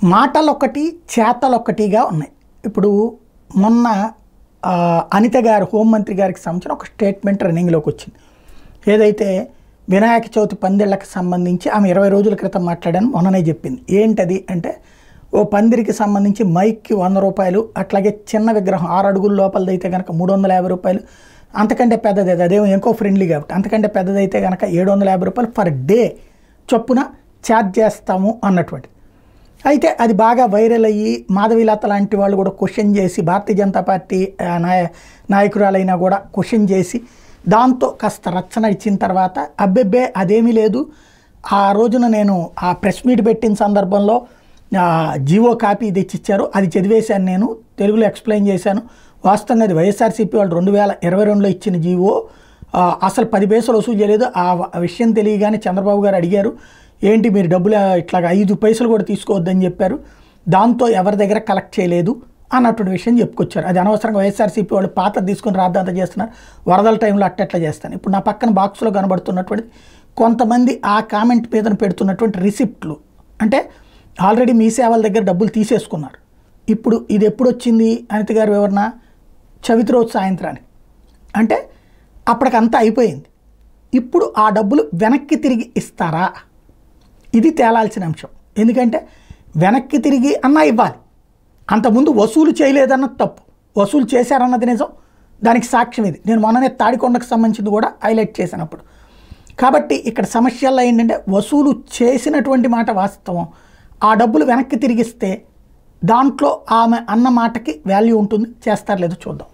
మాటలొకటి చేతలొకటిగా ఉన్నాయి. ఇప్పుడు మొన్న అనిత గారు హోంమంత్రి గారికి సంబంధించిన ఒక స్టేట్మెంట్ రన్నింగ్లోకి వచ్చింది. ఏదైతే వినాయక చవితి పందిళ్ళకి సంబంధించి ఆమె 20 రోజుల క్రితం మాట్లాడాను, మొన్ననే చెప్పింది. ఏంటది అంటే, ఓ పందిరికి సంబంధించి మైక్కి 100 రూపాయలు, అట్లాగే చిన్న విగ్రహం 6 అడుగుల లోపలదైతే కనుక 350 రూపాయలు, అంతకంటే పెద్దది అదేమో ఎంకో ఫ్రెండ్లీ కాబట్టి అంతకంటే పెద్దదైతే కనుక 750 రూపాయలు పర్ డే చొప్పున ఛార్జ్ చేస్తాము అన్నటువంటి. అయితే అది బాగా వైరల్ అయ్యి మాధవీలత లాంటి వాళ్ళు కూడా క్వశ్చన్ చేసి, భారతీయ జనతా పార్టీ నాయకురాలైనా కూడా క్వశ్చన్ చేసి, దాంతో కాస్త రచ్చన ఇచ్చిన తర్వాత అబ్బెబ్బే అదేమీ లేదు, ఆ రోజున నేను ఆ ప్రెస్ మీట్ పెట్టిన సందర్భంలో జీవో కాపీ తెచ్చిచ్చారు, అది చదివేశాను, నేను తెలుగులో ఎక్స్ప్లెయిన్ చేశాను, వాస్తవంగా అది వైఎస్ఆర్సీపీ వాళ్ళు 2022లో ఇచ్చిన జీవో, అసలు 10 పైసలు వసూలు చేయలేదు. ఆ విషయం తెలియగానే చంద్రబాబు గారు అడిగారు, ఏంటి మీరు డబ్బులు ఇట్లాగా 5 పైసలు కూడా తీసుకోవద్దని చెప్పారు, దాంతో ఎవరి దగ్గర కలెక్ట్ చేయలేదు అన్నటువంటి విషయం చెప్పుకొచ్చారు. అది అనవసరంగా వైఎస్ఆర్సీపీ వాళ్ళు పాత తీసుకొని రాద్దాంత చేస్తున్నారు, వరదల టైంలో అట్టెట్లా చేస్తాను. ఇప్పుడు నా పక్కన బాక్స్లో కనబడుతున్నటువంటి కొంతమంది ఆ కామెంట్ మీద పెడుతున్నటువంటి రిసిప్ట్లు, అంటే ఆల్రెడీ మీ సేవల దగ్గర డబ్బులు తీసేసుకున్నారు. ఇప్పుడు ఇది ఎప్పుడు వచ్చింది అనిత గారి వివరణ, చవితి రోజు సాయంత్రానికి, అంటే అప్పటికంతా అయిపోయింది. ఇప్పుడు ఆ డబ్బులు వెనక్కి తిరిగి ఇస్తారా, ఇది తేలాల్సిన అంశం. ఎందుకంటే వెనక్కి తిరిగి అన్నా ఇవ్వాలి, అంతకుముందు వసూలు చేయలేదన్నది తప్పు, వసూలు చేశారన్నది నిజం, దానికి సాక్ష్యం ఇది. నేను మొన్ననే తాడికొండకు సంబంధించింది కూడా హైలైట్ చేసినప్పుడు. కాబట్టి ఇక్కడ సమస్యల్లో ఏంటంటే, వసూలు చేసినటువంటి మాట వాస్తవం, ఆ డబ్బులు వెనక్కి తిరిగిస్తే దాంట్లో ఆమె అన్న మాటకి వాల్యూ ఉంటుంది, చేస్తారు లేదో చూద్దాం.